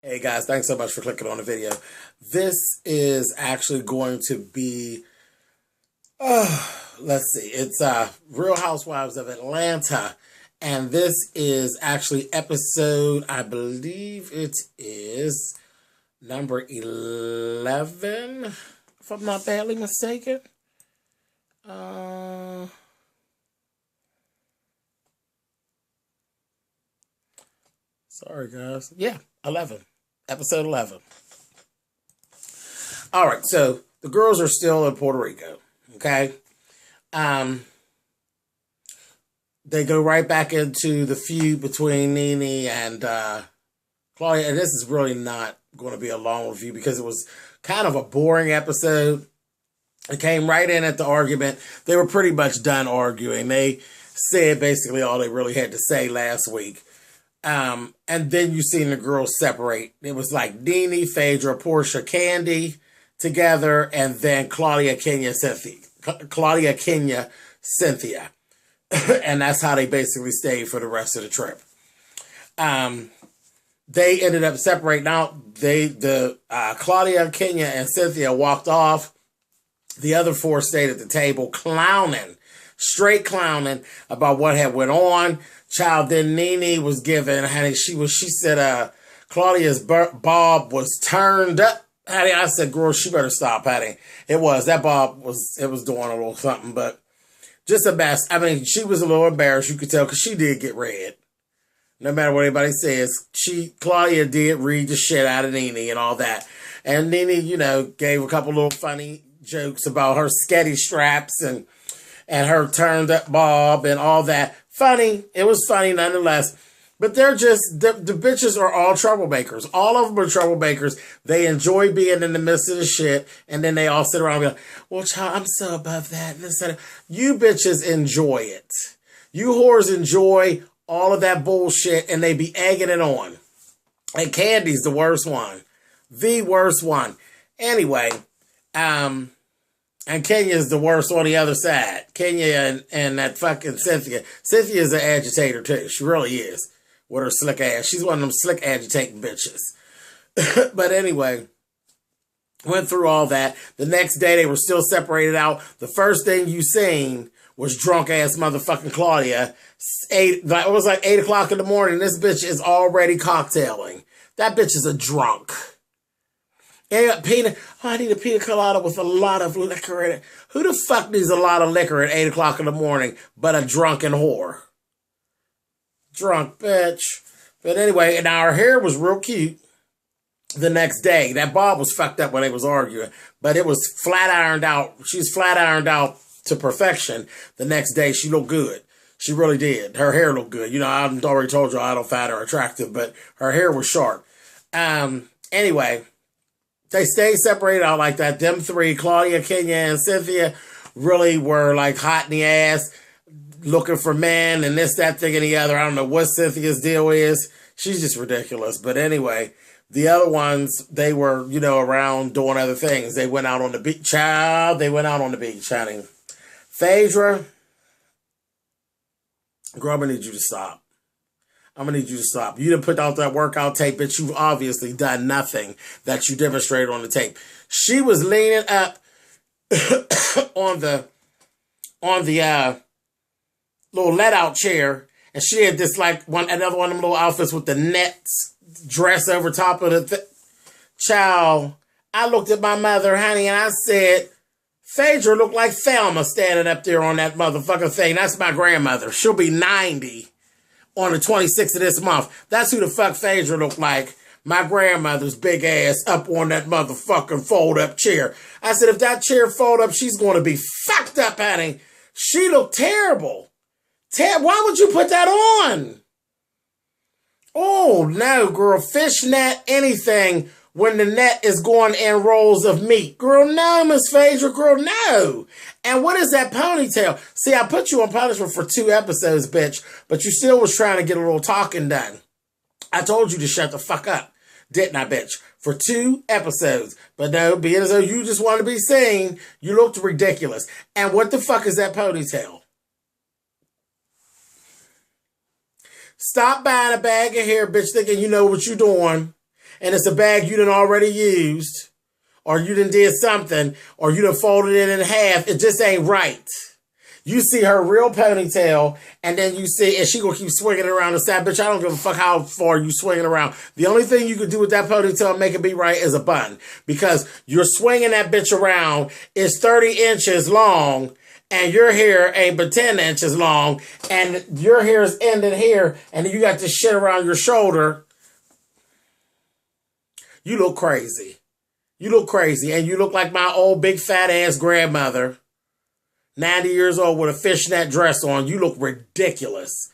Hey guys, thanks so much for clicking on the video. This is actually going to be, let's see, it's Real Housewives of Atlanta. And this is actually episode, I believe it is number 11, if I'm not badly mistaken. Sorry guys. Yeah, 11. Episode 11. All right, so the girls are still in Puerto Rico, okay? They go right back into the feud between Nene and Claudia, and this is really not going to be a long review because it was kind of a boring episode. It came right in at the argument. They were pretty much done arguing. They said basically all they really had to say last week. And then you seen the girls separate. It was like Nene, Phaedra, Portia, Candy together, and then Claudia, Kenya, Cynthia. And that's how they basically stayed for the rest of the trip. They ended up separating out. Claudia, Kenya, and Cynthia walked off. The other four stayed at the table clowning, straight clowning about what had went on. Child, then Nene was given, honey, she said, Claudia's bob was turned up. Honey, I said, girl, she better stop, honey. That bob was doing a little something, but just a mess. I mean, she was a little embarrassed, you could tell, because she did get red. No matter what anybody says, Claudia did read the shit out of Nene and all that. And Nene, gave a couple little funny jokes about her sketty straps and her turned up bob and all that. Funny. It was funny nonetheless. But they're just, the bitches are all troublemakers. All of them are troublemakers. They enjoy being in the midst of the shit. And then they all sit around and be like, well, child, I'm so above that. And this, you bitches enjoy it. You whores enjoy all of that bullshit and they be egging it on. And Candy's the worst one. The worst one. Anyway, and Kenya's the worst on the other side. Kenya and that fucking Cynthia. Cynthia's an agitator too. She really is. With her slick ass. She's one of them slick agitating bitches. But anyway, went through all that. The next day they were still separated out. The first thing you seen was drunk ass motherfucking Claudia. It was like 8 o'clock in the morning. This bitch is already cocktailing. That bitch is a drunk. And I need a pina colada with a lot of liquor in it. Who the fuck needs a lot of liquor at 8 o'clock in the morning but a drunken whore? Drunk bitch. But anyway, and our hair was real cute the next day. That bob was fucked up when they was arguing, but it was flat ironed out. She's flat ironed out to perfection. The next day, she looked good. She really did. Her hair looked good. I've already told you I don't find her attractive, but her hair was sharp. Anyway, they stayed separated out like that. Them three, Claudia, Kenya, and Cynthia, really were like hot in the ass, looking for men and this, that, thing, and the other. I don't know what Cynthia's deal is. She's just ridiculous. But anyway, the other ones, they were, around doing other things. They went out on the beach. Child, they went out on the beach, honey. Phaedra, girl, I'm going to need you to stop. I'm going to need you to stop. You didn't put out that workout tape, but you've obviously done nothing that you demonstrated on the tape. She was leaning up on the little let-out chair, and she had this, another one of them little outfits with the nets dress over top of the child. I looked at my mother, honey, and I said, Phaedra looked like Thelma standing up there on that motherfucking thing. That's my grandmother. She'll be 90 on the 26th of this month. That's who the fuck Phaedra looked like. My grandmother's big ass up on that motherfucking fold-up chair. I said, if that chair fold up, she's going to be fucked up, honey. She looked terrible. Why would you put that on? Oh, no, girl. Fishnet, anything when the net is going in rolls of meat. Girl, no, Miss Phaedra. Girl, no. And what is that ponytail? See, I put you on punishment for 2 episodes, bitch, but you still was trying to get a little talking done. I told you to shut the fuck up, didn't I, bitch? For 2 episodes. But no, being as though you just want to be seen, you looked ridiculous. And what the fuck is that ponytail? Stop buying a bag of hair, bitch, thinking you know what you're doing. and it's a bag you done already used, or you done did something, or you done folded it in half. It just ain't right. You see her real ponytail, and then you see, and she gonna keep swinging it around the side. Bitch, I don't give a fuck how far you swing it around. The only thing you could do with that ponytail and make it be right is a bun. Because you're swinging that bitch around, it's 30 inches long, and your hair ain't but 10 inches long, and your hair is ending here, and you got this shit around your shoulder. You look crazy. You look crazy, and you look like my old big fat ass grandmother. 90 years old with a fishnet dress on. You look ridiculous.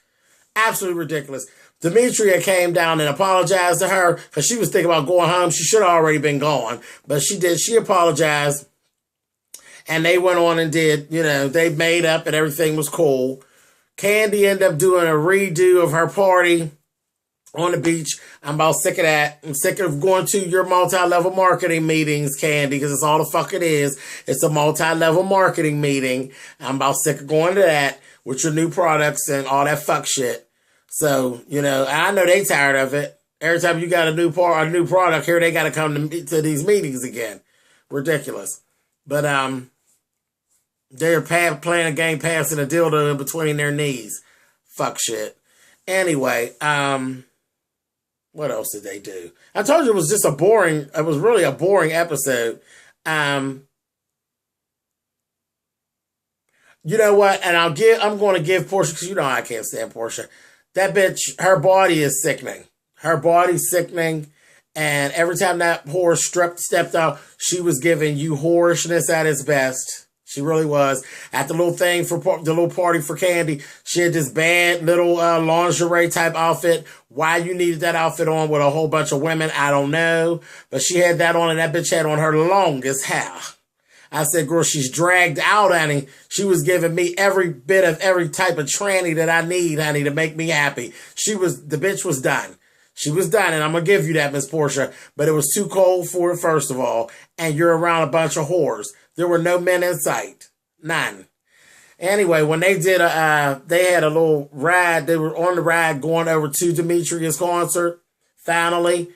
Absolutely ridiculous. Demetria came down and apologized to her because she was thinking about going home. She should have already been gone. But she did. She apologized. And they went on and did, they made up and everything was cool. Candy ended up doing a redo of her party on the beach. I'm about sick of that. I'm sick of going to your multi-level marketing meetings, Candy, because it's all the fuck it is. It's a multi-level marketing meeting. I'm about sick of going to that with your new products and all that fuck shit. So, I know they tired of it. Every time you got a new product here, they got to come to these meetings again. Ridiculous. But they're playing a game passing a dildo in between their knees. Fuck shit. Anyway, what else did they do? I told you it was really a boring episode. You know what? And I'm going to give Portia, because I can't stand Portia. That bitch, her body is sickening. Her body's sickening. And every time that whore stepped out, she was giving you whorishness at its best. She really was. At the little thing for the little party for Candy, she had this bad little lingerie type outfit. Why you needed that outfit on with a whole bunch of women, I don't know. But she had that on, and that bitch had on her longest hair. I said, girl, she's dragged out, honey. She was giving me every bit of every type of tranny that I need, honey, to make me happy. The bitch was done. She was done, and I'm going to give you that, Miss Portia. But it was too cold for it, first of all. And you're around a bunch of whores. There were no men in sight. None. Anyway, when they did they had a little ride. They were on the ride going over to Demetria's concert. Finally,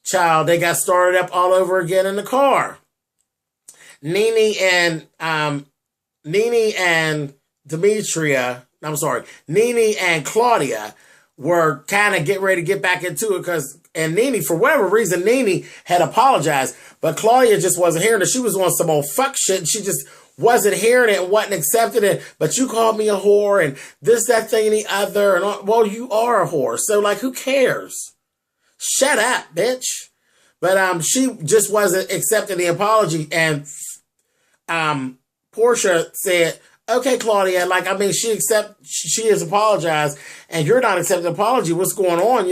child, they got started up all over again in the car. Nene and Claudia were kind of getting ready to get back into it and Nene, for whatever reason, Nene had apologized, but Claudia just wasn't hearing it. She was on some old fuck shit, and she just wasn't hearing it and wasn't accepting it. But you called me a whore, and this, that, thing, and the other, and well, you are a whore, so like, who cares? Shut up, bitch. But she just wasn't accepting the apology, and Portia said, okay, Claudia, she has apologized, and you're not accepting the apology. What's going on?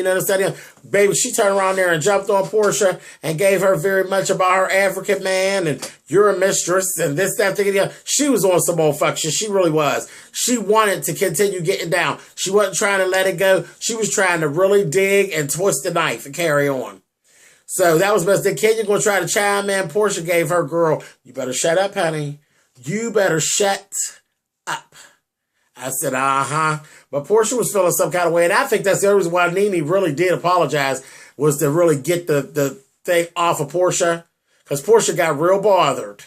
Baby, she turned around there and jumped on Portia and gave her very much about her African man, and you're a mistress, and this, that, thing, and the other. She was on some old fuck shit. She really was. She wanted to continue getting down. She wasn't trying to let it go. She was trying to really dig and twist the knife and carry on. So that was best. The kid, you're going to try to chime in. Portia gave her girl, you better shut up, honey. You better shut up. I said, But Portia was feeling some kind of way. And I think that's the only reason why Nene really did apologize, was to really get the thing off of Portia. Because Portia got real bothered.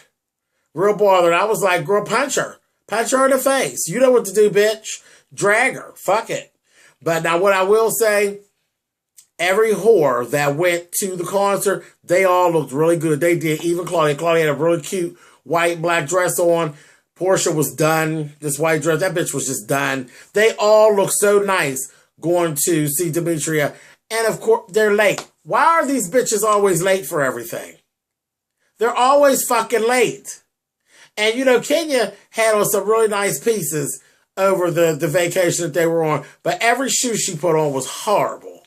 Real bothered. I was like, girl, punch her. Punch her in the face. You know what to do, bitch. Drag her. Fuck it. But now what I will say, every whore that went to the concert, they all looked really good. They did. Even Claudia. Claudia had a really cute white black dress on. Portia was done. This white dress, that bitch was just done. They all look so nice going to see Demetria. And of course, they're late. Why are these bitches always late for everything? They're always fucking late. And Kenya had on some really nice pieces over the vacation that they were on. But every shoe she put on was horrible.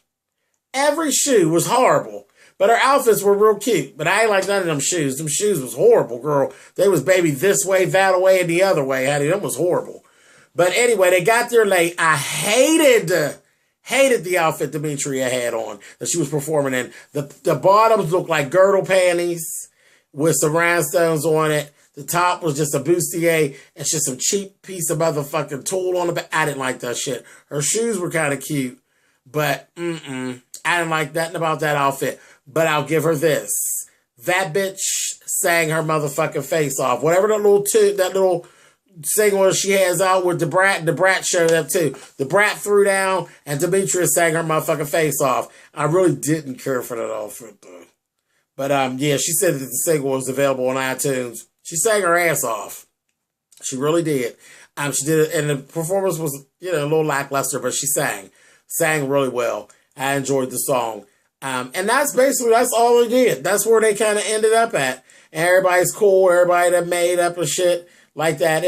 Every shoe was horrible. But her outfits were real cute. But I ain't like none of them shoes. Them shoes was horrible, girl. They was baby this way, that way, and the other way. Honey, them was horrible. But anyway, they got there late. I hated the outfit Demetria had on that she was performing in. The bottoms looked like girdle panties with some rhinestones on it. The top was just a bustier and just some cheap piece of motherfucking tulle on the back. I didn't like that shit. Her shoes were kind of cute. But, I didn't like nothing about that outfit. But I'll give her this. That bitch sang her motherfucking face off. Whatever that little single she has out with the Brat showed up too. The Brat threw down and Demetrius sang her motherfucking face off. I really didn't care for that outfit though. But yeah, she said that the single was available on iTunes. She sang her ass off. She really did. She did it, and the performance was, a little lackluster, but she sang really well. I enjoyed the song. And that's all they did. That's where they kind of ended up at. And everybody's cool. Everybody that made up and shit like that.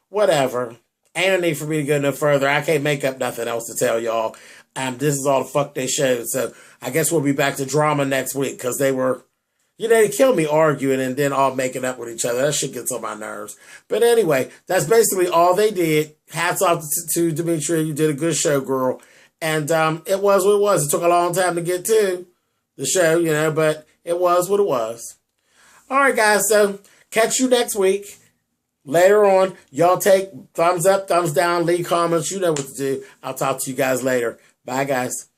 Whatever. Ain't no need for me to go no further. I can't make up nothing else to tell y'all. This is all the fuck they showed. So I guess we'll be back to drama next week because they were, they killed me arguing and then all making up with each other. That shit gets on my nerves. But anyway, that's basically all they did. Hats off to Demetria. You did a good show, girl. And it was what it was. It took a long time to get to the show, but it was what it was. All right, guys. So catch you next week. Later on, y'all take thumbs up, thumbs down, leave comments. You know what to do. I'll talk to you guys later. Bye, guys.